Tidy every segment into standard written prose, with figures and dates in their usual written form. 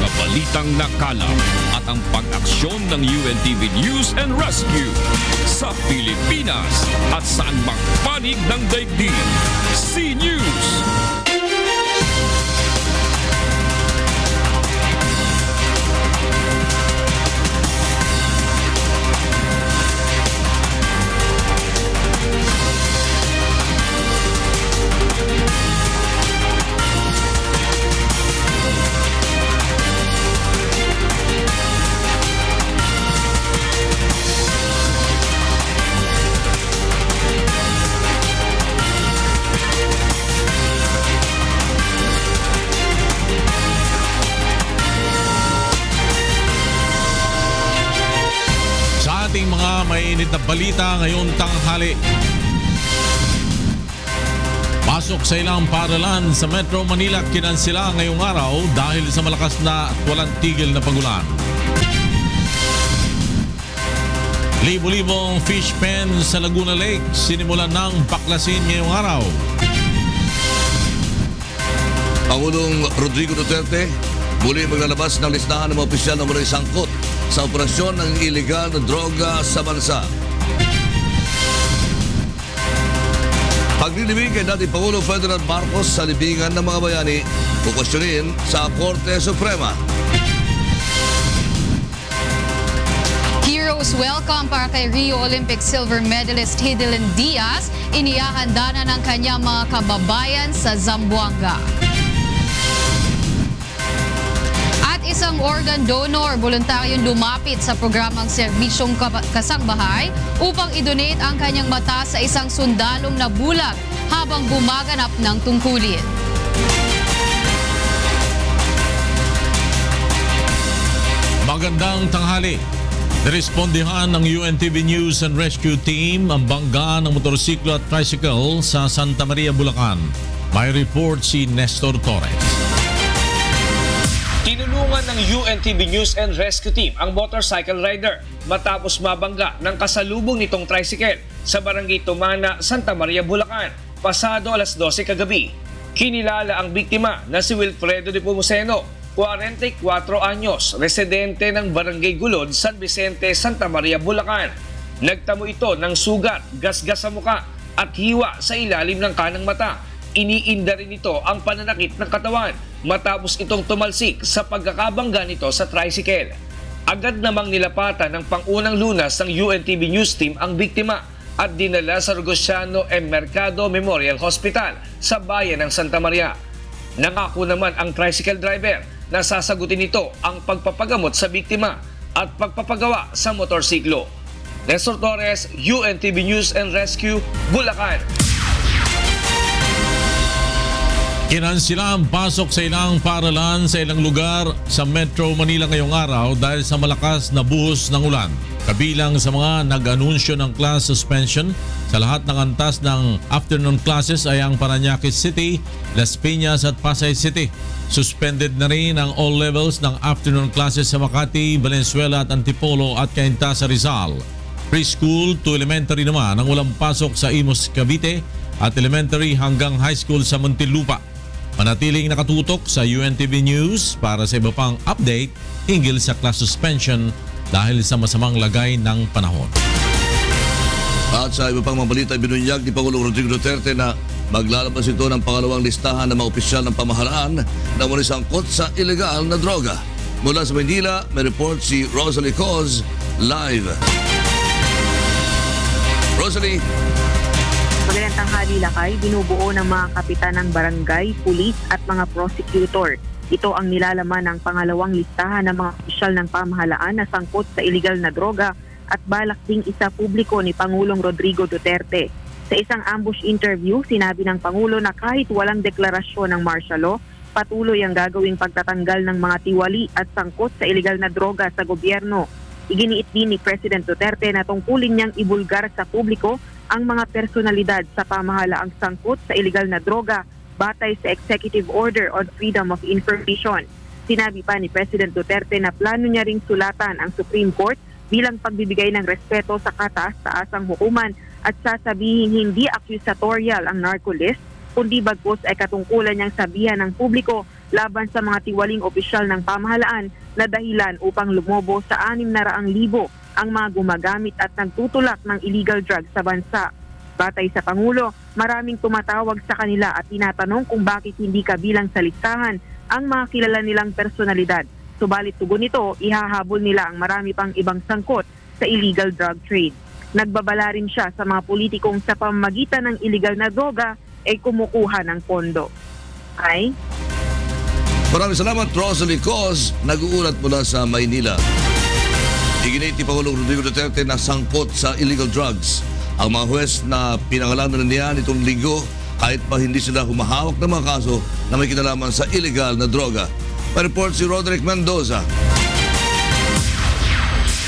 mga balitang nakalap at ang pag-aksyon ng UNTV News and Rescue sa Pilipinas at saan mang panig ng daigdig. C-News. Ating mga mainit na balita ngayong tanghali. Pasok sa ilang paaralan sa Metro Manila kinansela ngayong araw dahil sa malakas na at walang tigil na pagulan. Libo-libong fish pen sa Laguna Lake sinimulan ng baklasin ngayong araw. Pangulong Rodrigo Duterte muli maglalabas ng listahan ng mga opisyal na muli sangkot sa operasyon ng iligal na droga sa bansa. Paglilibing kay dating Pangulo Ferdinand Marcos sa libingan ng mga bayani, kukwestiyonin sa Korte Suprema. Heroes welcome para kay Rio Olympic silver medalist Hidilyn Diaz. Inihahanda na ng kanyang mga kababayan sa Zamboanga. Isang organ donor voluntaryong lumapit sa programang Serbisyong Kasangbahay upang i-donate ang kanyang mata sa isang sundalong nabulag habang gumaganap ng tungkulin. Magandang tanghali. Nirespondihan ng UNTV News and Rescue Team ang bangga ng motorsiklo at tricycle sa Santa Maria, Bulacan. May report si Nestor Torres. Tinulungan ng UNTV News and Rescue Team ang motorcycle rider matapos mabangga ng kasalubong nitong tricycle sa barangay Tumana, Santa Maria, Bulacan, pasado alas 12 kagabi. Kinilala ang biktima na si Wilfredo de Pumoceno, 44 anyos, residente ng barangay Gulod, San Vicente, Santa Maria, Bulacan. Nagtamo ito ng sugat, gasgas sa muka at hiwa sa ilalim ng kanang mata. Iniinda rin ito ang pananakit ng katawan matapos itong tumalsik sa pagkakabangga nito sa tricycle. Agad namang nilapatan ng pangunang lunas ng UNTV News Team ang biktima at dinala sa Rogosiano M. Mercado Memorial Hospital sa bayan ng Santa Maria. Nangako naman ang tricycle driver na sasagutin nito ang pagpapagamot sa biktima at pagpapagawa sa motorsiklo. Nestor Torres, UNTV News and Rescue, Bulacan. Kinansela ang pasok sa ilang paaralan sa ilang lugar sa Metro Manila ngayong araw dahil sa malakas na buhos ng ulan. Kabilang sa mga nag-anunsyo ng class suspension sa lahat ng antas ng afternoon classes ay ang Parañaque City, Las Piñas at Pasay City. Suspended na rin ang all levels ng afternoon classes sa Makati, Valenzuela at Antipolo at Cainta sa Rizal. Preschool to elementary naman ang walang pasok sa Imus, Cavite at elementary hanggang high school sa Muntinlupa. Manatiling nakatutok sa UNTV News para sa iba pang update hinggil sa class suspension dahil sa masamang lagay ng panahon. At sa iba pang mga balita, binunyag ni Pangulong Rodrigo Duterte na maglalabas ito ng pangalawang listahan ng mga opisyal ng pamahalaan na muli sangkot sa ilegal na droga. Mula sa Maynila, may report si Rosalie Coz live. Rosalie. Magandang tanghali, Lakay. Binubuo ng mga kapitan ng barangay, pulis at mga prosecutor. Ito ang nilalaman ng pangalawang listahan ng mga opisyal ng pamahalaan na sangkot sa iligal na droga at balak ding isa publiko ni Pangulong Rodrigo Duterte. Sa isang ambush interview, sinabi ng Pangulo na kahit walang deklarasyon ng martial law, patuloy ang gagawing pagtatanggal ng mga tiwali at sangkot sa iligal na droga sa gobyerno. Iginiit din ni President Duterte na tungkulin niyang ibulgar sa publiko ang mga personalidad sa pamahalaang sangkot sa iligal na droga batay sa Executive Order on Freedom of Information. Sinabi pa ni President Duterte na plano niya ring sulatan ang Supreme Court bilang pagbibigay ng respeto sa kataas-taasang hukuman at sasabihin hindi accusatorial ang narco list, kundi bagkus ay katungkulan niyang sabihan ng publiko laban sa mga tiwaling opisyal ng pamahalaan na dahilan upang lumobo sa 600,000 ang mga gumagamit at nagtutulak ng illegal drugs sa bansa. Batay sa Pangulo, maraming tumatawag sa kanila at tinatanong kung bakit hindi kabilang sa listahan ang mga kilala nilang personalidad. Subalit tugon nito, ihahabol nila ang marami pang ibang sangkot sa illegal drug trade. Nagbabala rin siya sa mga politikong sa pamamagitan ng illegal na droga ay kumukuha ng pondo. Ay? Maraming salamat, Rosalie Cos, nag-uulat mula sa Maynila. Iginit ni Pangulong Rodrigo Duterte na sangkot sa illegal drugs ang mga huwes na pinangalanan niya nitong linggo kahit pa hindi sila humahawak ng mga kaso na may kinalaman sa illegal na droga. Pa-report si Roderick Mendoza.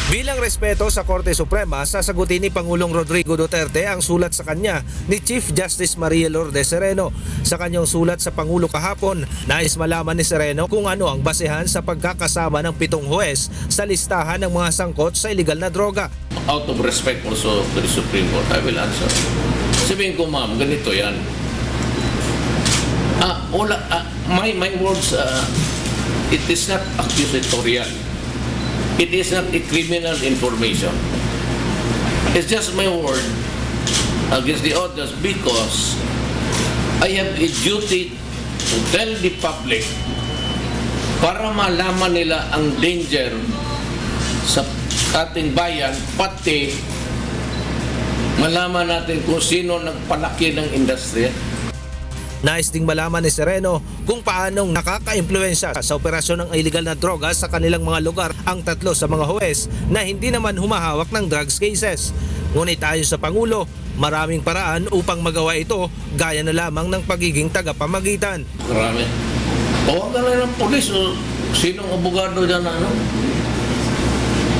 Bilang respeto sa Korte Suprema, sasagutin ni Pangulong Rodrigo Duterte ang sulat sa kanya ni Chief Justice Maria Lourdes Sereno. Sa kanyang sulat sa Pangulo kahapon, nais malaman ni Sereno kung ano ang basehan sa pagkakasama ng 7 huwes sa listahan ng mga sangkot sa illegal na droga. Out of respect also to the Supreme Court, I will answer. Sabihin ko, ma'am, ganito yan. My words, it is not accusatorial. It is not a criminal information. It's just my word against the others because I have a duty to tell the public para malaman nila ang danger sa ating bayan, pati malaman natin kung sino nagpalaki ng industriya. Nais ding malaman ni Sereno kung paanong nakaka-impluensya sa operasyon ng illegal na droga sa kanilang mga lugar ang 3 sa mga huwes na hindi naman humahawak ng drugs cases. Ngunit ayon sa Pangulo, maraming paraan upang magawa ito gaya na lamang ng pagiging tagapamagitan. Marami. Tawagan lang ng polis o sinong abogado dyan na ano.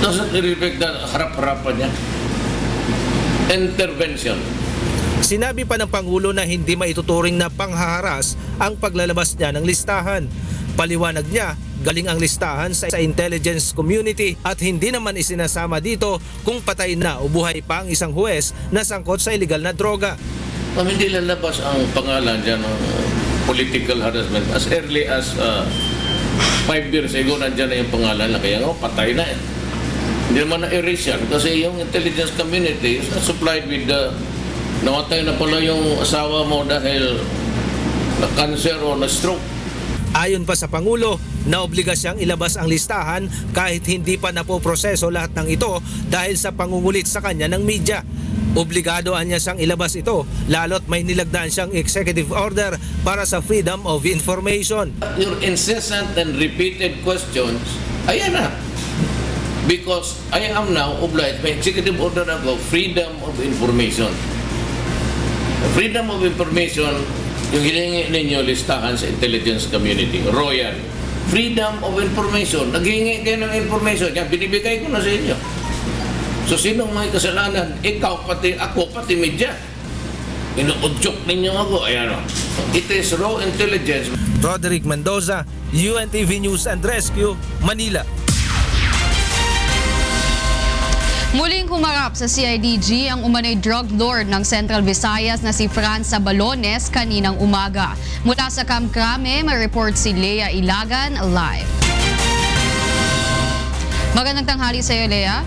Doesn't respect na harap-harapan niya. Intervention. Sinabi pa ng Pangulo na hindi maituturing na panghaharas ang paglalabas niya ng listahan. Paliwanag niya, galing ang listahan sa intelligence community at hindi naman isinasama dito kung patay na o buhay pa ang isang huwes na sangkot sa illegal na droga. Hindi lalabas ang pangalan dyan ng political harassment as early as 5 years ago nandyan na yung pangalan na kaya patay na. Hindi naman na-erase yan kasi yung intelligence community is not supplied with the namatay na pala yung asawa mo dahil na-cancer o na-stroke. Ayon pa sa Pangulo, naobliga siyang ilabas ang listahan kahit hindi pa napoproseso lahat ng ito dahil sa pangungulit sa kanya ng media. Obligadoan niya siyang ilabas ito lalo't may nilagdaan siyang executive order para sa freedom of information. Your incessant and repeated questions, ayan na. Because I am now obliged, may executive order ako, freedom of information. Freedom of information, yung hiningi ninyo listahan sa intelligence community, Royal. Freedom of information, naghihingi kayo ng information, kaya binibigay ko na sa inyo. So sinong may kasalanan? Ikaw, pati ako, pati media. Inuudyok ninyo ako, ayan o. It is raw intelligence. Roderick Mendoza, UNTV News and Rescue, Manila. Muling humarap sa CIDG ang umano'y drug lord ng Central Visayas na si Franz Sabalones kaninang umaga. Mula sa Camp Crame, may report si Lea Ilagan live. Magandang tanghali sa iyo, Lea.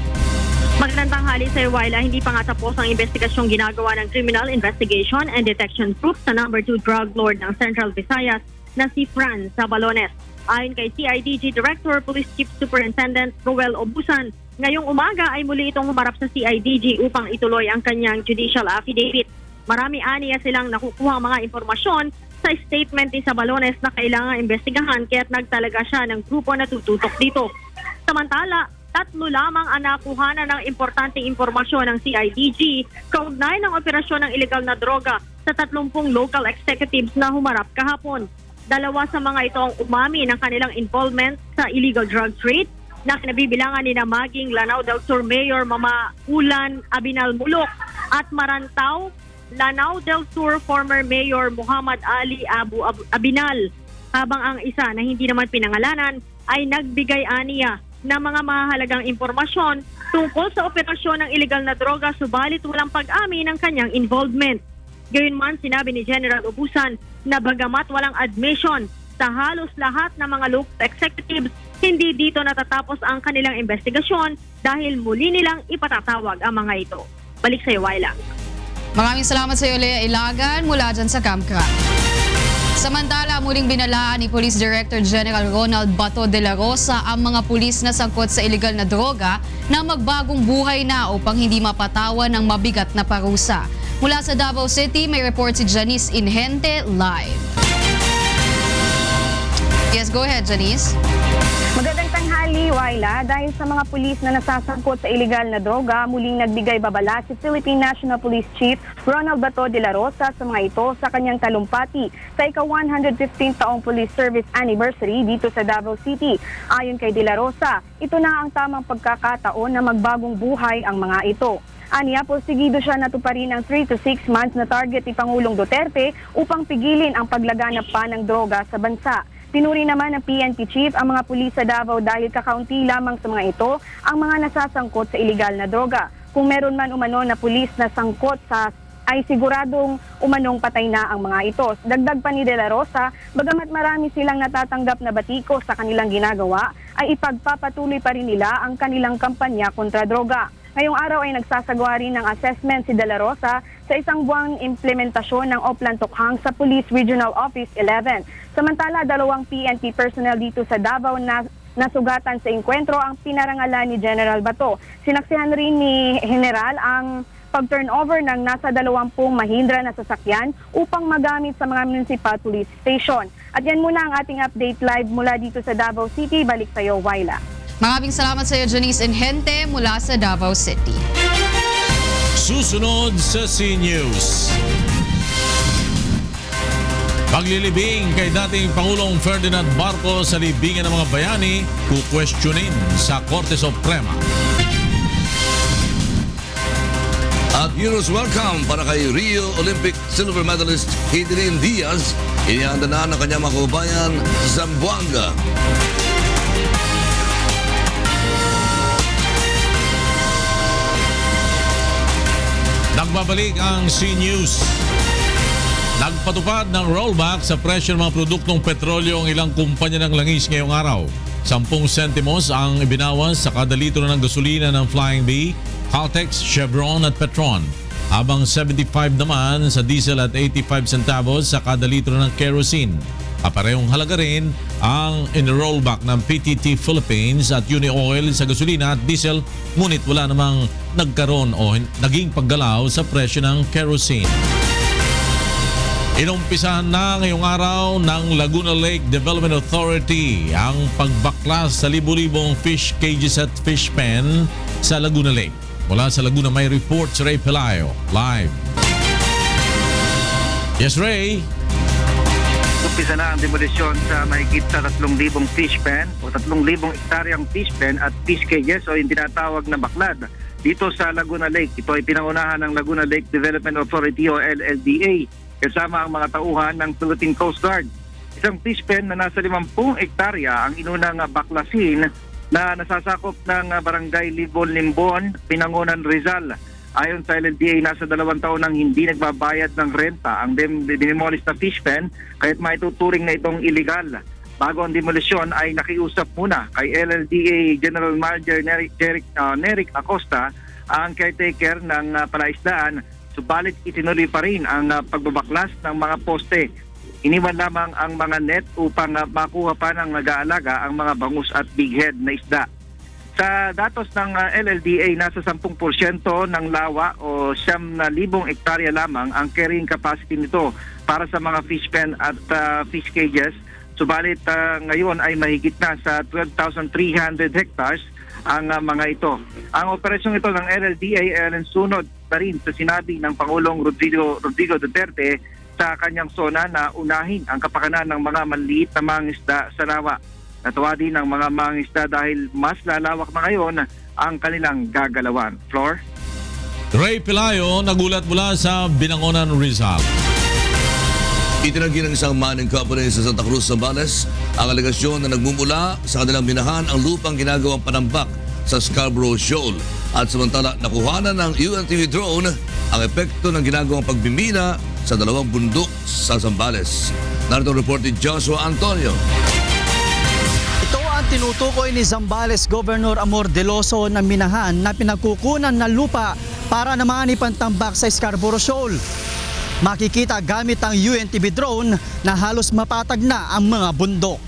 Magandang tanghali sa iyo, Wyla. Hindi pa nga tapos ang investigasyong ginagawa ng Criminal Investigation and Detection Group sa No. 2 drug lord ng Central Visayas na si Franz Sabalones. Ayon kay CIDG Director Police Chief Superintendent Roel Obusan, ngayong umaga ay muli itong humarap sa CIDG upang ituloy ang kanyang judicial affidavit. Marami aniya silang nakukuha mga impormasyon sa statement ni Sabalones na kailangang investigahan kaya't nagtalaga siya ng grupo na tututok dito. Samantala, 3 lamang ang nakuhanan ng importanteng impormasyon ng CIDG kaugnay ng operasyon ng illegal na droga sa 30 local executives na humarap kahapon. 2 sa mga ito ang umami ng kanilang involvement sa illegal drug trade na kinabibilangan ni na maging Lanao del Sur Mayor Mama Ulan Abinal Mulok at Marantaw, Lanao del Sur former Mayor Muhammad Ali Abu Abinal. Habang ang isa na hindi naman pinangalanan ay nagbigay aniya ng mga mahalagang impormasyon tungkol sa operasyon ng illegal na droga subalit walang pag-amin ng kanyang involvement. Gayunman, sinabi ni General Obusan na bagamat walang admission Sa halos lahat ng mga local executives, hindi dito natatapos ang kanilang investigasyon dahil muli nilang ipatatawag ang mga ito. Balik sa iyo, Wyla. Maraming salamat sa iyo, Lea Ilagan, mula dyan sa Kamkra. Samantala, muling binalaan ni Police Director General Ronald Bato de la Rosa ang mga pulis na sangkot sa iligal na droga na magbagong buhay na upang hindi mapatawan ng mabigat na parusa. Mula sa Davao City, may report si Janice Inhente live. Yes, go ahead, Janice. Magandang tanghali, Wyla. Dahil sa mga pulis na nasasangkot sa iligal na droga, muling nagbigay babala si Philippine National Police Chief Ronald Bato de la Rosa sa mga ito sa kanyang talumpati sa ika-115 taong police service anniversary dito sa Davao City. Ayon kay de la Rosa, ito na ang tamang pagkakataon na magbagong buhay ang mga ito. Aniya, porsigido siya na tuparin ang 3 to 6 months na target ni Pangulong Duterte upang pigilin ang paglaganap pa ng droga sa bansa. Pinuri naman ng PNP Chief ang mga pulis sa Davao dahil kakaunti lamang sa mga ito ang mga nasasangkot sa iligal na droga. Kung meron man umano na pulis na sangkot sa ay siguradong umanong patay na ang mga ito. Dagdag pa ni De La Rosa, bagamat marami silang natatanggap na batiko sa kanilang ginagawa, ay ipagpapatuloy pa rin nila ang kanilang kampanya kontra droga. Ngayong araw ay nagsasagawa rin ng assessment si De La Rosa sa isang buwang implementasyon ng Oplan Tokhang sa Police Regional Office 11. Samantala, 2 PNP personnel dito sa Davao na nasugatan sa engkwentro ang pinarangalan ni General Bato. Sinaksihan rin ni General ang pag-turnover ng nasa 20 Mahindra na sasakyan upang magamit sa mga municipal police station. At yan muna ang ating update live mula dito sa Davao City. Balik sa iyo, Wyla. Maraming salamat sa iyo, Janice Inhente, mula sa Davao City. Susunod sa C-News. Paglilibing kay dating Pangulong Ferdinand Marcos sa libingan ng mga bayani, kukwestiyonin sa Korte Suprema. At Heroes Welcome para kay Rio Olympic silver medalist Hidilyn Diaz. Inihanda na ng kanyang mga kababayan sa Zamboanga. Nagbabalik ang C-News. Nagpatupad ng rollback sa presyo ng mga produktong petrolyo ang ilang kumpanya ng langis ngayong araw. 10 sentimos ang ibinawas sa kada litro ng gasolina ng Flying Bee, Caltex, Chevron at Petron. Habang 75 naman sa diesel at 85 centavos sa kada litro ng kerosene. Aparehong halaga rin ang in-rollback ng PTT Philippines at Unioil sa gasolina at diesel, ngunit wala namang nagkaroon o naging paggalaw sa presyo ng kerosene. Inumpisahan na ngayong araw ng Laguna Lake Development Authority ang pagbaklas sa libu-libong fish cages at fish pen sa Laguna Lake. Mula sa Laguna may report si Ray Pelayo, live. Yes, Ray. Umpisa na ang demolisyon sa mahigit sa 3,000 fish pen o 3,000 hektaryang fish pen at fish cages o yung tinatawag na baklad dito sa Laguna Lake. Ito ay pinangunahan ng Laguna Lake Development Authority o LLDA kasama ang mga tauhan ng Philippine Coast Guard. Isang fish pen na nasa 50 hektarya ang inunang baklasin na nasasakop ng barangay Libon-Limbon, Pinangonan, Rizal. Ayon sa LLDA, nasa 2 taon nang hindi nagbabayad ng renta ang demolish na fish pen, kaya't maituturing na itong illegal. Bago ang demolisyon ay nakiusap muna kay LLDA General Manager Neric Acosta, ang caretaker ng palaisdaan, subalit itinuloy pa rin ang pagbabaklas ng mga poste. Iniwan lamang ang mga net upang makuha pa ng nag-aalaga ang mga bangus at big head na isda. Sa datos ng LLDA, nasa 10% ng lawa o 9,000 hektarya lamang ang carrying capacity nito para sa mga fish pen at fish cages. Subalit ngayon ay mahigit na sa 12,300 hectares ang mga ito. Ang operasyong ito ng LLDA ay alinsunod na rin sa sinabi ng Pangulong Rodrigo Duterte sa kanyang sona na unahin ang kapakanan ng mga maliit na mangingisda sa lawa. Natuwa din ang mga mangingisda dahil mas lalawak na ngayon ang kanilang gagalawan. Floor? Ray Pelayo, nagulat mula sa Binangonan, Rizal. Itinanggi ng isang mining company sa Santa Cruz, Zambales ang alegasyon na nagmumula sa kanilang binahan ang lupang ginagawang panambak sa Scarborough Shoal. At samantala, nakuhanan ng UNTV drone ang epekto ng ginagawang pagbimina sa 2 bundok sa Zambales. Narito ang report ni Joshua Antonio. Ito ang tinutukoy ni Zambales Governor Amor Deloso na minahan na pinagkukunan ng lupa para naman ipantambak sa Scarborough Shoal. Makikita gamit ang UNTV drone na halos mapatag na ang mga bundok.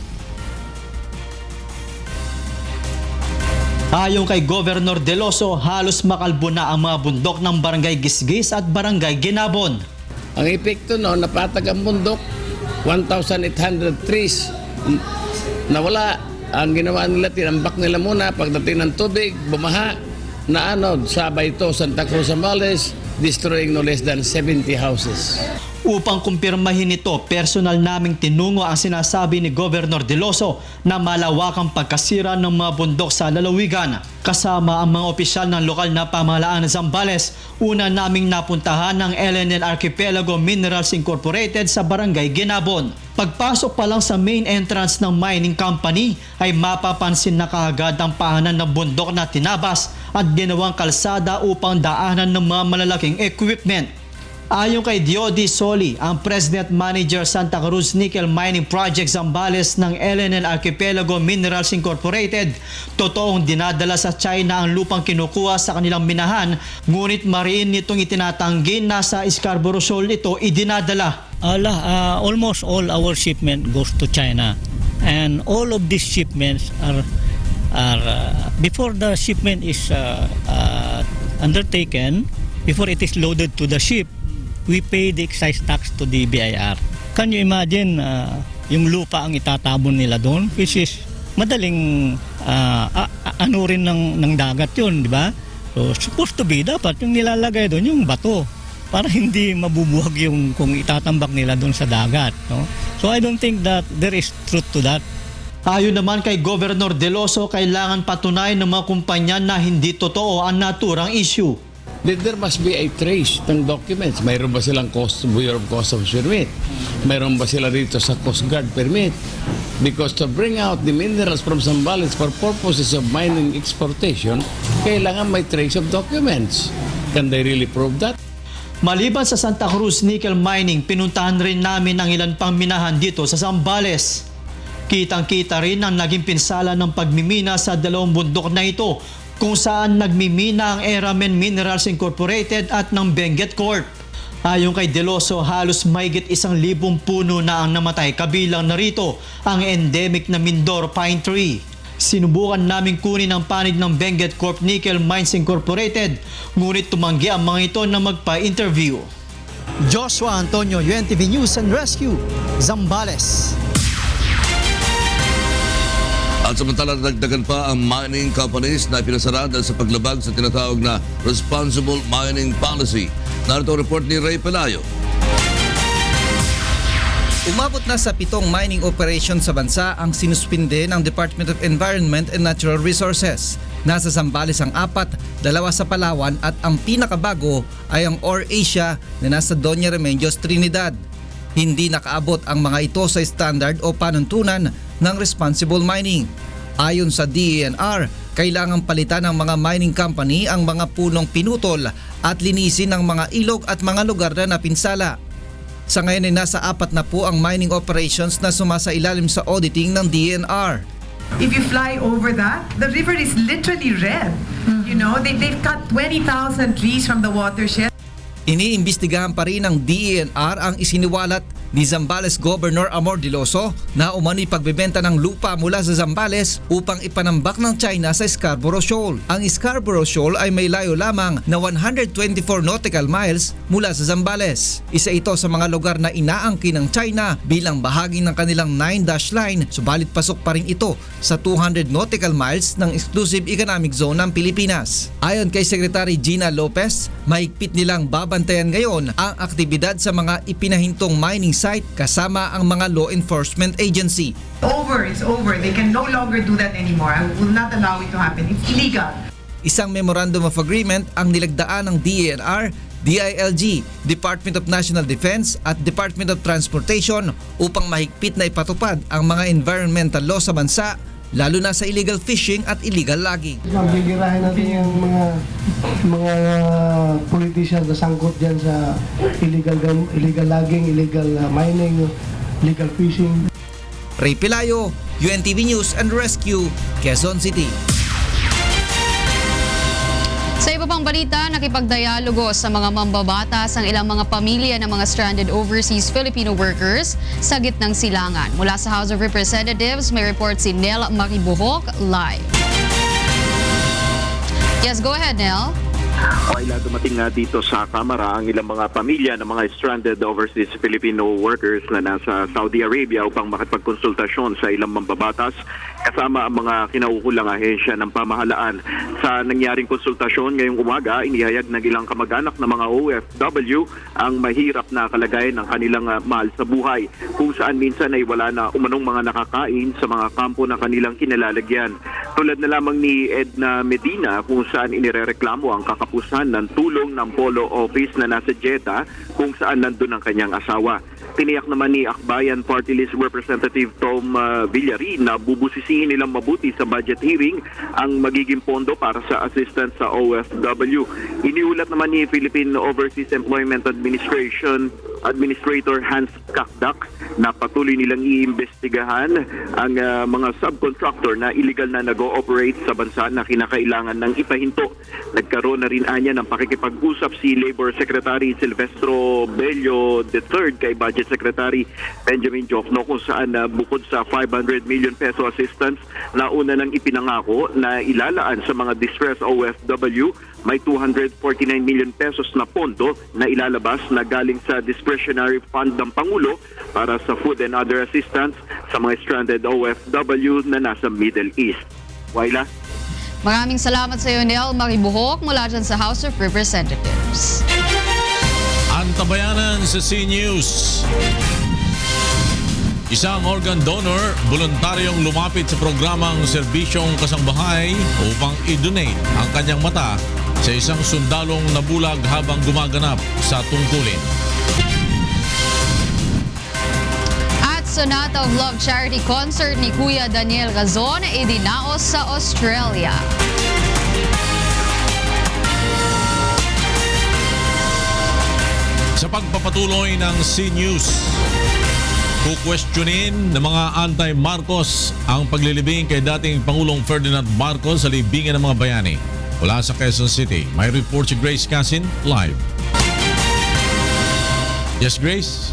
Ayon kay Governor Deloso, halos makalbo na ang mga bundok ng Barangay Gisgis at Barangay Ginabon. Ang epekto noon, napatag ang bundok, 1,800 trees nawala. Ang ginawa nila, tinambak nila muna. Pagdating ng tubig, bumaha, na sabay ito, Santa Cruz, Zambales, destroying no less than 70 houses. Upang kumpirmahin ito, personal naming tinungo ang sinasabi ni Governor Deloso na malawakang pagkasira ng mga bundok sa lalawigan. Kasama ang mga opisyal ng lokal na pamahalaan ng Zambales, una naming napuntahan ng LNL Archipelago Minerals Incorporated sa Barangay Ginabon. Pagpasok pa lang sa main entrance ng mining company ay mapapansin na kaagad ang pahanan ng bundok na tinabas at ginawang kalsada upang daanan ng mga malalaking equipment. Ayon kay Diody Soli, ang President Manager Santa Cruz Nickel Mining Project Zambales ng LNL Archipelago Minerals Incorporated, totoong dinadala sa China ang lupang kinukuha sa kanilang minahan, ngunit mariin nitong itinatanggi na sa Scarborough Shoal ito idinadala. Almost all our shipment goes to China, and all of these shipments are before the shipment is undertaken, before it is loaded to the ship, we pay the excise tax to the BIR. Can you imagine yung lupa ang itatabon nila doon, which is madaling ano rin ng dagat yun, di ba? So supposed to be, dapat yung nilalagay doon yung bato para hindi mabubuhag yung kung itatambak nila doon sa dagat. No? So I don't think that there is truth to that. Ayon naman kay Governor Deloso, kailangan patunayan ng mga kumpanya na hindi totoo ang naturang issue. There must be a trace ng documents. Mayroon ba silang Bureau of Customs permit? Mayroon ba sila dito sa Coast Guard permit? Because to bring out the minerals from Zambales for purposes of mining exportation, kailangan may trace of documents. Can they really prove that? Maliban sa Santa Cruz Nickel Mining, pinuntahan rin namin ang ilan pang minahan dito sa Zambales. Kitang-kita rin ang naging pinsala ng pagmimina sa dalawang bundok na ito, kung saan nagmimina ang Eramen Minerals Incorporated at ng Benguet Corp. Ayon kay Deloso, halos mahigit 1,000 puno na ang namatay, kabilang narito ang endemic na Mindoro Pine Tree. Sinubukan naming kunin ang panig ng Benguet Corp Nickel Mines Incorporated, ngunit tumanggi ang mga ito na magpa-interview. Joshua Antonio, UNTV News and Rescue, Zambales. At samantala, nagdagan pa ang mining companies na pinasara dahil sa paglabag sa tinatawag na Responsible Mining Policy. Narito ang report ni Ray Pelayo. Umabot na sa 7 mining operations sa bansa ang sinuspinde ng Department of Environment and Natural Resources. Nasa Zambales ang 4, 2 sa Palawan at ang pinakabago ay ang Ore Asia na nasa Doña Remedios, Trinidad. Hindi nakaabot ang mga ito sa standard o panuntunan ng responsible mining. Ayon sa DENR, kailangang palitan ng mga mining company ang mga punong pinutol at linisin ng mga ilog at mga lugar na napinsala. Sa ngayon ay nasa 4 na po ang mining operations na sumasailalim sa auditing ng DENR. If you fly over that, the river is literally red. You know, they've cut 20,000 trees from the watershed. Iniimbestigahan pa rin ng DENR ang isiniwalat ni Zambales Governor Amor Deloso na umano'y pagbebenta ng lupa mula sa Zambales upang ipanambak ng China sa Scarborough Shoal. Ang Scarborough Shoal ay may layo lamang na 124 nautical miles mula sa Zambales. Isa ito sa mga lugar na inaangkin ng China bilang bahagi ng kanilang 9-dash line, subalit pasok pa rin ito sa 200 nautical miles ng Exclusive Economic Zone ng Pilipinas. Ayon kay Secretary Gina Lopez, mahigpit nilang babantayan ngayon ang aktibidad sa mga ipinahintong mining site kasama ang mga law enforcement agency. It's over. They can no longer do that anymore. I will not allow it to happen. It's illegal. Isang memorandum of agreement ang nilagdaan ng DENR, DILG, Department of National Defense at Department of Transportation upang mahigpit na ipatupad ang mga environmental law sa bansa, lalo na sa illegal fishing at illegal logging. Mabigirahin natin yung mga politicians na sangkot dyan sa illegal logging, illegal mining, legal fishing. Ray Pilayo, UNTV News and Rescue, Quezon City. Sa iba pang balita, nakipagdialogo sa mga mambabatas ang ilang mga pamilya ng mga stranded overseas Filipino workers sa gitnang silangan. Mula sa House of Representatives, may report si Nel Maribuhok live. Yes, go ahead, Nel. While dumating nga dito sa Kamara ang ilang mga pamilya ng mga stranded overseas Filipino workers na nasa Saudi Arabia upang makipagkonsultasyon sa ilang mambabatas kasama ang mga kinaukulang ahensya ng pamahalaan. Sa nangyaring konsultasyon ngayong umaga, inihayag ng ilang kamag-anak ng mga OFW ang mahirap na kalagayan ng kanilang mahal sa buhay, kung saan minsan ay wala na umanong mga nakakain sa mga kampo na kanilang kinalalagyan. Tulad na lamang ni Edna Medina kung saan inirereklamo ang kakapusan ng tulong ng Polo Office na nasa Jeddah kung saan nandun ang kanyang asawa. Tiniyak naman ni Akbayan Party List Representative Tom Villarin na bubusisiin nilang mabuti sa budget hearing ang magiging pondo para sa assistance sa OFW. Iniulat naman ni Philippine Overseas Employment Administration Administrator Hans Kakdak na patuloy nilang iimbestigahan ang mga subcontractor na illegal na nag-ooperate sa bansa na kinakailangan ng ipahinto. Nagkaroon na rin anya ng pakikipag-usap si Labor Secretary Silvestro Bello III kay Budget Secretary Benjamin Jofno kung saan bukod sa 500 million peso assistance na una nang ipinangako na ilalaan sa mga distressed OFW, may 249 million pesos na pondo na ilalabas na galing sa discretionary fund ng Pangulo para sa food and other assistance sa mga stranded OFW na nasa Middle East. Waila? Maraming salamat sa iyo, Nel Maribuhok, mula dyan sa House of Representatives. Antabayanan sa C-News. Isang organ donor, voluntaryong lumapit sa programang Serbisyong Kasangbahay upang i-donate ang kanyang mata sa isang sundalong nabulag habang gumaganap sa tungkulin. At Sonata of Love Charity Concert ni Kuya Daniel Razon idinaos sa Australia. Sa pagpapatuloy ng C-News, kukwestiyonin ng mga anti-Marcos ang paglilibing kay dating Pangulong Ferdinand Marcos sa libingan ng mga bayani. Mula sa Quezon City, may report si Grace Casin live. Yes, Grace?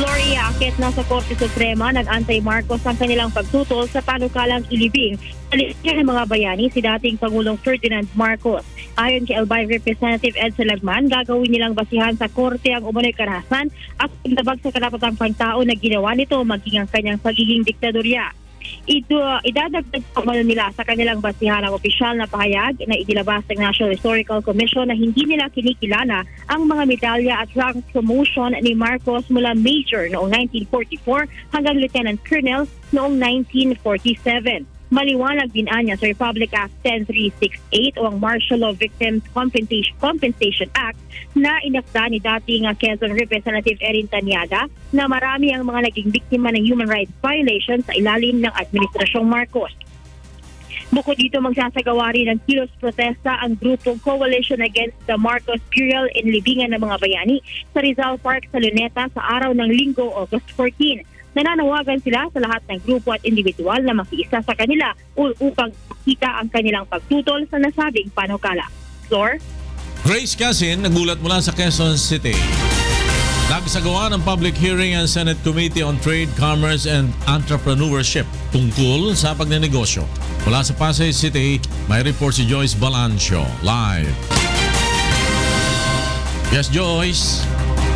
Gloria, akit na sa Korte Suprema, nag-anti-Marcos ang kanilang pagtutol sa panukalang ilibing sa libingan ng mga bayani si dating Pangulong Ferdinand Marcos. Ayon kay Albay Representative Ed Salagman, gagawin nilang basihan sa korte ang umunoy karahasan at pagdabag sa karapatang pangtao na ginawa nito maging ang kanyang pagiging diktadorya. Idadagdag pa nila sa kanilang basihan ang opisyal na pahayag na idilabas ng National Historical Commission na hindi nila kinikilala ang mga medalya at rank promotion ni Marcos mula Major noong 1944 hanggang Lieutenant Colonel noong 1947. Maliwanag din anya sa Republic Act 10368 o ang Martial Law Victims Compensation Act na inakda ni dating Quezon Representative Erin Tanyada na marami ang mga naging biktima ng human rights violations sa ilalim ng Administrasyong Marcos. Bukod dito, magsasagawa rin ng kilos protesta ang grupong Coalition Against the Marcos Burial in Libingan ng mga bayani sa Rizal Park sa Luneta sa araw ng Linggo, August 14. Nananawagan sila sa lahat ng grupo at individual na makiisa sa kanila upang makita ang kanilang pagtutol sa nasabing panukala. Flor? Grace Casin, nagulat mula sa Quezon City. Nagsagawa ng public hearing ang Senate Committee on Trade, Commerce and Entrepreneurship tungkol sa pagnenegosyo. Mula sa Pasay City, may report si Joyce Balancio live. Yes, Joyce.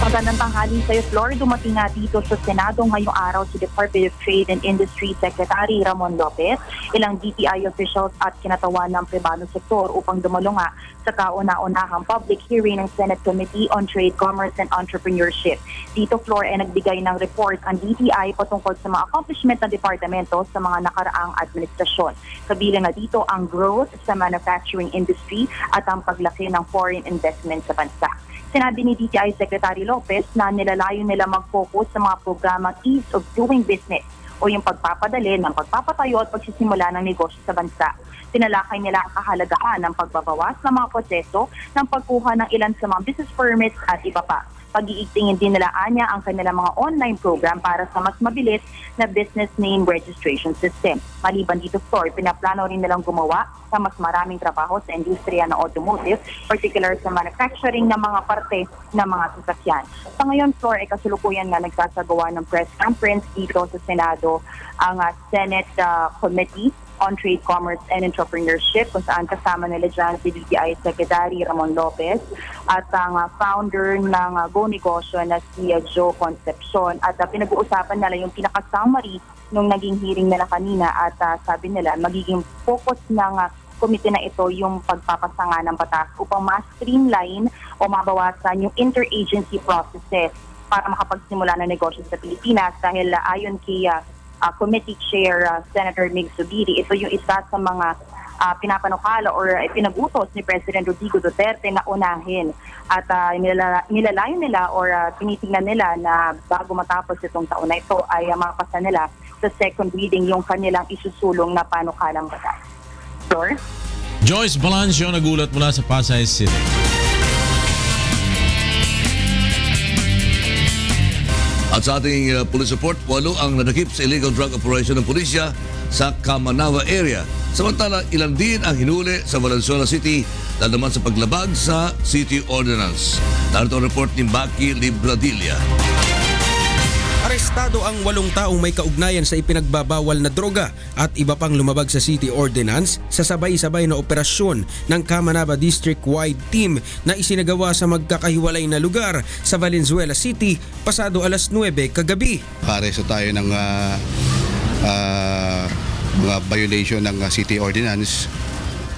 Magandang tanghali sa iyo, Flor. Dumating nga dito sa Senado ngayong araw si Department of Trade and Industry Secretary Ramon Lopez, ilang DTI officials at kinatawan ng pribadong sektor upang dumalo nga sa kauna-unahang public hearing ng Senate Committee on Trade, Commerce and Entrepreneurship. Dito, Flor, ay nagbigay ng report ang DTI patungkol sa mga accomplishment ng departamento sa mga nakaraang administrasyon. Kabilang na dito ang growth sa manufacturing industry at ang paglaki ng foreign investment sa bansa. Sinabi ni DTI Secretary Lopez na nilalayo nila mag-focus sa mga programang ease of doing business o yung pagpapadali ng pagpapatayo at pagsisimula ng negosyo sa bansa. Tinalakay nila ang kahalagahan ng pagbabawas ng mga proseso ng pagkuha ng ilan sa mga business permits at iba pa. Pag-iigtingin din nila anya ang kanilang mga online program para sa mas mabilis na business name registration system. Maliban dito, Flor, pinaplano rin nilang gumawa sa mas maraming trabaho sa industriya ng automotive, particular sa manufacturing ng mga parte ng mga sasakyan. Sa ngayon, Flor, ay kasulukuyan na nagsasagawa ng press conference dito sa Senado ang Senate Committee on Trade, Commerce and Entrepreneurship, kung saan kasama nila dyan si DTI Secretary Ramon Lopez at ang founder ng Go Negosyo na si Joe Concepcion. At pinag-uusapan nila yung pinaka-summary nung naging hearing nila kanina at sabi nila magiging focus ng komite na ito yung pagpapasanga ng batas upang ma-streamline o mabawasan yung interagency processes para makapagsimula ng negosyo sa Pilipinas dahil ayon kay Committee Chair Senator Mig Zubiri, ito yung isa sa mga pinapanukala or pinag-utos ni President Rodrigo Duterte na unahin at nilalayo nila or tinitingnan nila na bago matapos itong taon na ito ay makapasa nila sa second reading yung kanilang isusulong na panukalang batas. Sir? Joyce Balancio nagulat mula sa Pasay City. At sa ating police report, 8 ang nadakip sa illegal drug operation ng pulisya sa Kamanava area. Samantala, ilan din ang hinuli sa Valenzuela City dahil naman sa paglabag sa City Ordinance. Narito ang report ni Maki Libradilla. Arestado ang 8 taong may kaugnayan sa ipinagbabawal na droga at iba pang lumabag sa City Ordinance sa sabay-sabay na operasyon ng Kamanava District-wide team na isinagawa sa magkakahiwalay na lugar sa Valenzuela City pasado alas 9 kagabi. Aresto tayo ng mga violation ng City Ordinance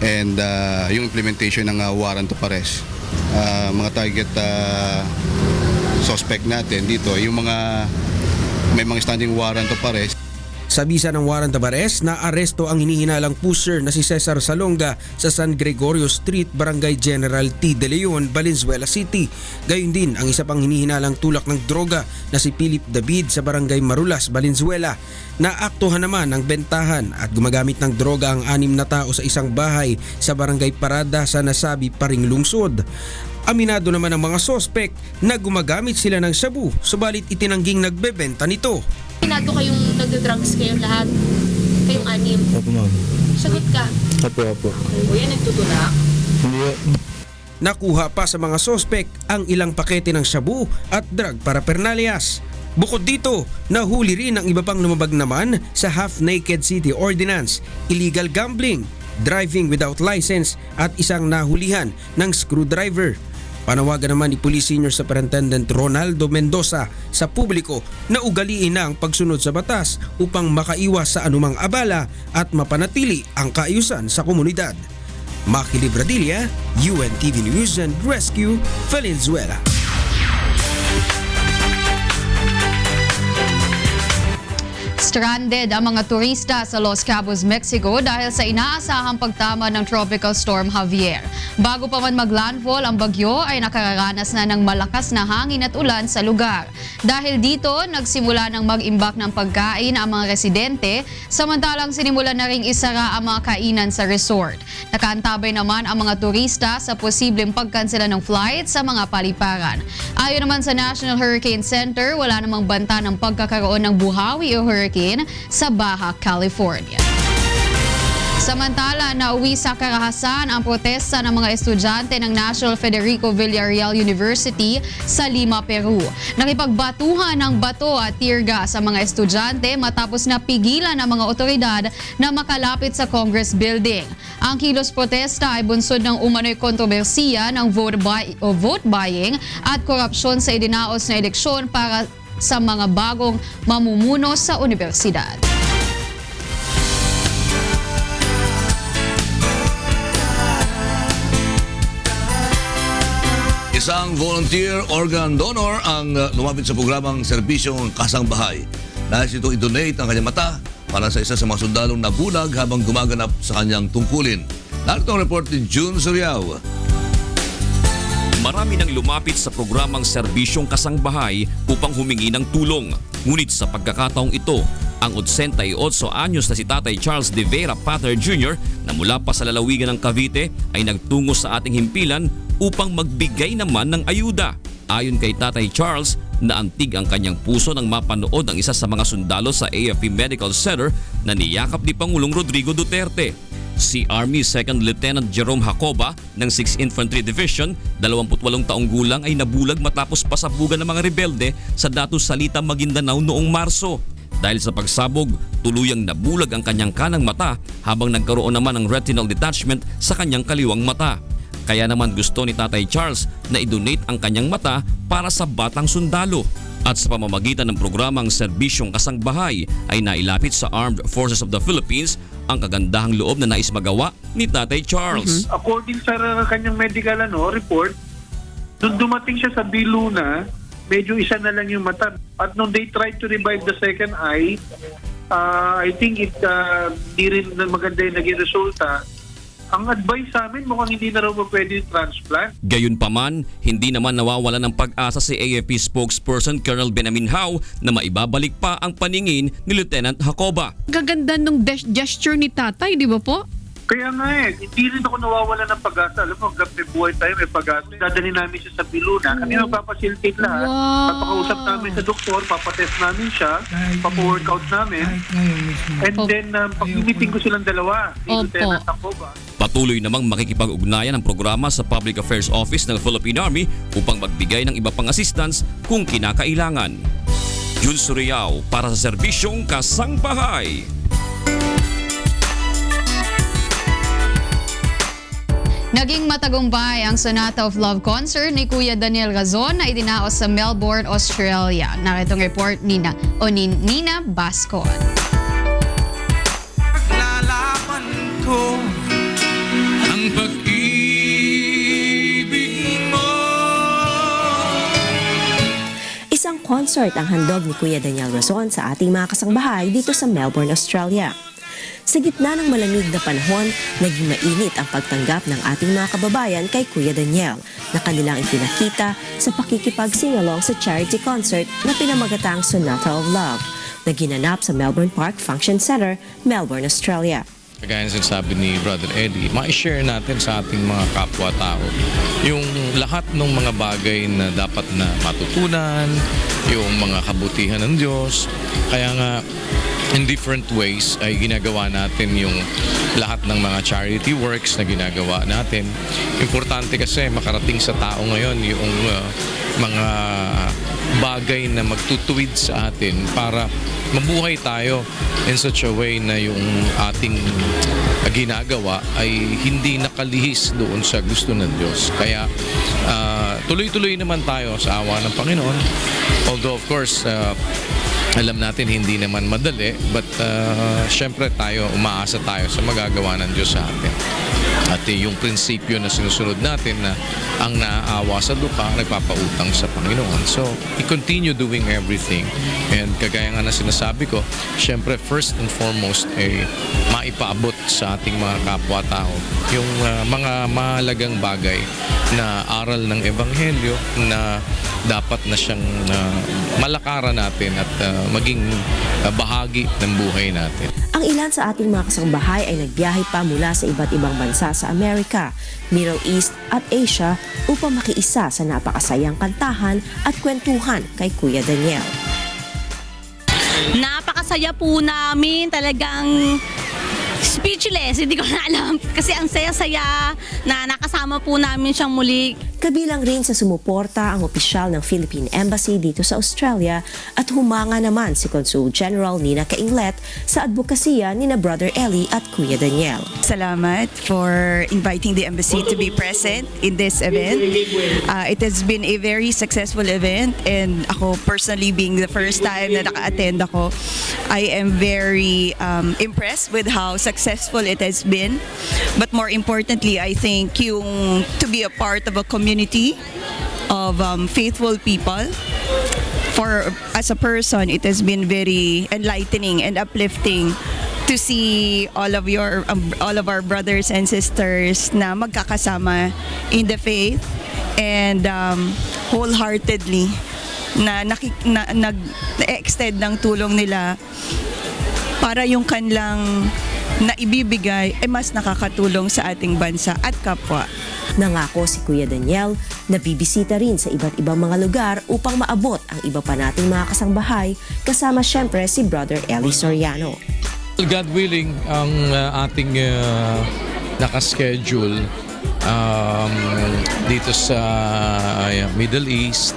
and yung implementation ng warrant of arrest. Mga target suspect natin dito, yung may mga standing warrant of arrest. Sa bisa ng warrant of arrest, na-aresto ang hinihinalang pusher na si Cesar Salonga sa San Gregorio Street, Barangay General T. De Leon, Valenzuela City. Gayon din ang isa pang hinihinalang tulak ng droga na si Philip David sa Barangay Marulas, Valenzuela. Naaktuhan naman ang bentahan at gumagamit ng droga ang 6 na tao sa isang bahay sa Barangay Parada sa nasabi paring lungsod. Aminado naman ang mga sospek na gumagamit sila ng shabu, subalit itinangging nagbebenta nito. Pinado kayong nagda-drugs kayo lahat? Kayong 6? Opo, ma'am. Sagot ka? Opo. O yan, nagtutulak? Hindi. Nakuha pa sa mga sospek ang ilang pakete ng shabu at drug paraphernalias. Bukod dito, nahuli rin ang iba pang lumabag naman sa Half-Naked City Ordinance, illegal gambling, driving without license at isang nahulihan ng screwdriver. Panawagan naman ni Police Senior Superintendent Ronaldo Mendoza sa publiko na ugaliin na ang pagsunod sa batas upang makaiwas sa anumang abala at mapanatili ang kaayusan sa komunidad. Maki Libradilla, UNTV News and Rescue, Valenzuela. Stranded ang mga turista sa Los Cabos, Mexico dahil sa inaasahang pagtama ng Tropical Storm Javier. Bago pa man maglandfall, ang bagyo ay nakararanas na ng malakas na hangin at ulan sa lugar. Dahil dito, nagsimula ng mag-imbak ng pagkain ang mga residente, samantalang sinimulan na ring isara ang mga kainan sa resort. Nakaantabay naman ang mga turista sa posibleng pagkansela ng flight sa mga paliparan. Ayon naman sa National Hurricane Center, wala namang banta ng pagkakaroon ng buhawi o hurricane sa Baja California. Samantala, nauwi sa karahasan ang protesta ng mga estudyante ng National Federico Villarreal University sa Lima, Peru. Nakipagbatuhan ng bato at tear gas sa mga estudyante matapos napigilan ng mga otoridad na makalapit sa Congress Building. Ang kilos protesta ay bunsod ng umano'y kontrobersiya ng vote buying at korupsyon sa idinaos na eleksyon para sa mga bagong mamumuno sa universidad. Isang volunteer organ donor ang lumapit sa programang Serbisyong Kasangbahay. Nais ito i-donate ang kanyang mata para sa isa sa mga sundalong nabulag habang gumaganap sa kanyang tungkulin. Narito ang report ni June Soriao. Marami nang lumapit sa programang Serbisyong Kasangbahay upang humingi ng tulong. Ngunit sa pagkakataong ito, ang 88 anyos na si Tatay Charles De Vera Pater Jr. na mula pa sa lalawigan ng Cavite ay nagtungo sa ating himpilan upang magbigay naman ng ayuda. Ayon kay Tatay Charles, naantig ang kanyang puso nang mapanood ang isa sa mga sundalo sa AFP Medical Center na niyakap ni Pangulong Rodrigo Duterte. Si Army 2nd Lieutenant Jerome Jacoba ng 6th Infantry Division, 28 taong gulang, ay nabulag matapos pasabugan ng mga rebelde sa Datu Salita, Maguindanao noong Marso. Dahil sa pagsabog, tuluyang nabulag ang kanyang kanang mata habang nagkaroon naman ng retinal detachment sa kanyang kaliwang mata. Kaya naman gusto ni Tatay Charles na i-donate ang kanyang mata para sa batang sundalo. At sa pamamagitan ng programang Serbisyong Kasangbahay ay nailapit sa Armed Forces of the Philippines ang kagandahang loob na nais magawa ni Tatay Charles. According sa kanyang medical report, nung dumating siya sa Biluna, medyo isa na lang yung mata. At nung they tried to revive the second eye, I think di rin maganda yung naging resulta. Ang advice sa amin, mukhang hindi na raw pwede yung transplant. Gayunpaman, hindi naman nawawala ng pag-asa si AFP spokesperson Colonel Benaminhao na maibabalik pa ang paningin ni Lieutenant Jacoba. Gaganda nung gesture ni Tatay, di ba po? Kaya nga hindi rin ako nawawala ng pag-asa. Alam mo, hanggang may buhay tayo, may pag-asa. Dadalhin namin siya sa Biluna. Kami magpapacilitate lahat. Papakausap namin sa doktor, papatest namin siya, papaworkout namin. And then, pag-meeting ko silang dalawa, ni Lieutenant Jacoba. Patuloy namang makikipag-ugnayan ang programa sa Public Affairs Office ng Philippine Army upang magbigay ng iba pang assistance kung kinakailangan. Jun Suriao para sa Serbisyong Kasangbahay. Naging matagumpay ang Sonata of Love concert ni Kuya Daniel Razon na idinaos sa Melbourne, Australia. Naritong report ni Nina Bascon. Paglalaban ko ang pag-ibig mo. Isang concert ang handog ni Kuya Daniel Razon sa ating mga kasangbahay dito sa Melbourne, Australia. Sa gitna ng malamig na panahon, naging mainit ang pagtanggap ng ating mga kababayan kay Kuya Daniel na kanilang ipinakita sa pakikipag-singalong sa charity concert na pinamagatang Sonata of Love na ginanap sa Melbourne Park Function Center, Melbourne, Australia. Kagaya ng sinasabi ni Brother Eddie, ma-share natin sa ating mga kapwa-tao yung lahat ng mga bagay na dapat na matutunan, yung mga kabutihan ng Diyos. Kaya nga, in different ways ay ginagawa natin yung lahat ng mga charity works na ginagawa natin. Importante kasi makarating sa tao ngayon yung mga bagay na magtutuwid sa atin para mabuhay tayo in such a way na yung ating ginagawa ay hindi nakalihis doon sa gusto ng Diyos. Kaya tuloy-tuloy naman tayo sa awa ng Panginoon. Although of course, alam natin hindi naman madali, but syempre umaasa tayo sa magagawa ng Diyos sa atin. At yung prinsipyo na sinusunod natin na ang naaawa sa lupa, nagpapautang sa Panginoon. So, i-continue doing everything. And kagaya nga na sinasabi ko, syempre first and foremost ay maipaabot sa ating mga kapwa-tao yung mga mahalagang bagay na aral ng Ebanghelyo na dapat na siyang malakaran natin at maging bahagi ng buhay natin. Ang ilan sa ating mga kasangbahay ay nagbiyahe pa mula sa iba't ibang bansa sa Amerika, Middle East at Asia upang makiisa sa napakasayang kantahan at kwentuhan kay Kuya Daniel. Napakasaya po namin, talagang speechless, hindi ko na alam kasi ang saya-saya na nakasama po namin siyang muli. Kabilang rin sa sumuporta ang opisyal ng Philippine Embassy dito sa Australia at humanga naman si Consul General Nina Cainglet sa advokasya ni na Brother Eli at Kuya Daniel. Salamat for inviting the embassy to be present in this event. It has been a very successful event and ako personally being the first time na naka-attend ako, I am very impressed with how successful it has been. But more importantly, I think yung to be a part of a community of faithful people. As a person, it has been very enlightening and uplifting to see all of our brothers and sisters na magkakasama in the faith and wholeheartedly na nag-extend ng tulong nila para yung kanilang na ibibigay ay mas nakakatulong sa ating bansa at kapwa. Nangako si Kuya Daniel na bibisita rin sa iba't ibang mga lugar upang maabot ang iba pa nating mga kasangbahay kasama syempre si Brother Eli Soriano. God willing, ang ating nakaschedule dito sa Middle East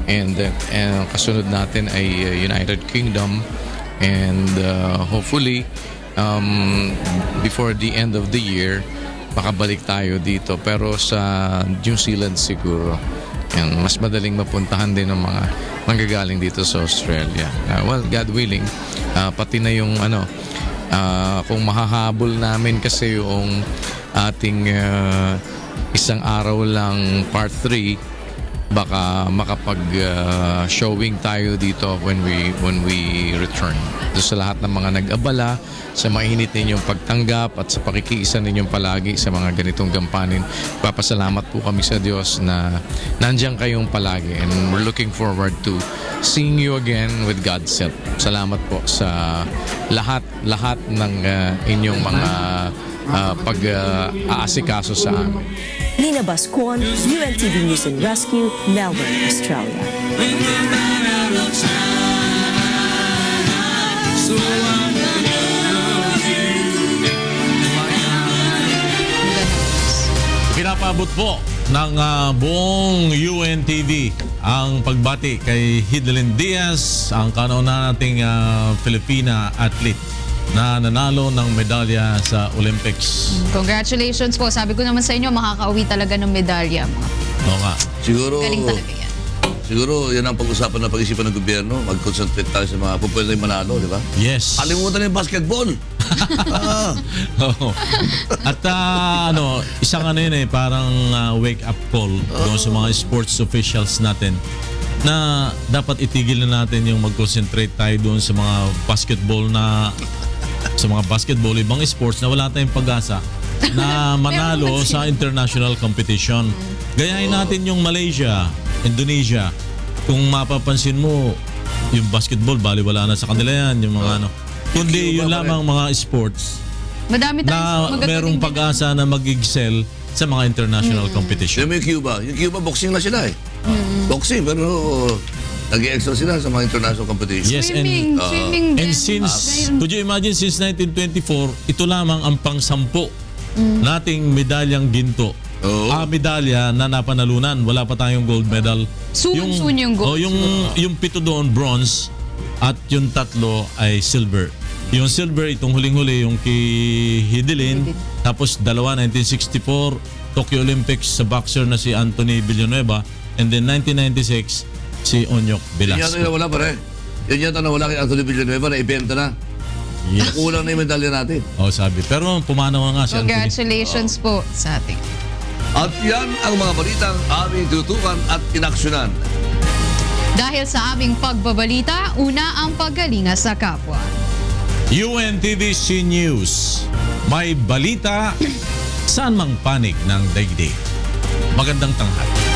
and kasunod natin ay United Kingdom and hopefully before the end of the year makabalik tayo dito, pero sa New Zealand siguro. Yan, mas madaling mapuntahan din ng mga manggagaling dito sa Australia. Well, God willing, pati na yung kung mahahabol namin kasi yung ating isang araw lang part 3, baka makapag showing tayo dito when we return. Doon sa lahat ng mga nag-abala, sa mainit ninyong pagtanggap at sa pakikiisa ninyong palagi sa mga ganitong gampanin. Papasalamat po kami sa Diyos na nandiyan kayong palagi, and we're looking forward to seeing you again with God's help. Salamat po sa lahat ng inyong mga pag-aasikaso sa amin. Nina Bascon, UNTV News and Rescue, Melbourne, Australia. Pinapabot po ng buong UNTV ang pagbati kay Hidlyn Diaz, ang kauna nating Filipina athlete na nanalo ng medalya sa Olympics. Congratulations po. Sabi ko naman sa inyo, makakauwi talaga ng medalya mo. Oo nga. Siguro, Galing talaga yan. siguro yan ang pag-usapan na pag-isipan ng gobyerno. Mag-concentrate tayo sa mga pupwede manalo, di ba? Yes. Alimutan na yung basketball. Oo. At isang yun parang wake-up call doon sa mga sports officials natin na dapat itigil na natin yung mag-concentrate tayo doon sa mga basketball ibang sports na wala tayong pag-asa na manalo sa international competition. Gayahin natin yung Malaysia, Indonesia. Kung mapapansin mo, yung basketball, baliwala na sa kanila yan, yung mga kundi yun lamang mga sports Madami na merong pag-asa na mag-excel sa mga international competition. Yung Cuba, boxing na sila eh. Boxing, pero nag-i-excel sila sa mga international competition. Yes, swimming and since, could you imagine, since 1924, ito lamang ang pang-10 nating medalyang ginto. Medalya na napanalunan. Wala pa tayong gold medal. Soon yung gold. Yung 7 doon, bronze, at yung 3 ay silver. Yung silver, itong huling-huli, yung kay Hidlyn. Tapos 1964, Tokyo Olympics sa boxer na si Anthony Villanueva. And then 1996, si Onyok Velasco. Yan yata wala pare. Yan yata na wala kay Anthony Villanueva na ibenta na. Yes. Kulang na yung medalya natin. Sabi. Pero pumanaw nga si Anthony. Congratulations po sa ating. At yan ang mga balitang aming tutukan at inaksyonan. Dahil sa aming pagbabalita, una ang paggalinga sa kapwa. UNTVC News. May balita saan mang panig ng daigdig. Magandang tanghali.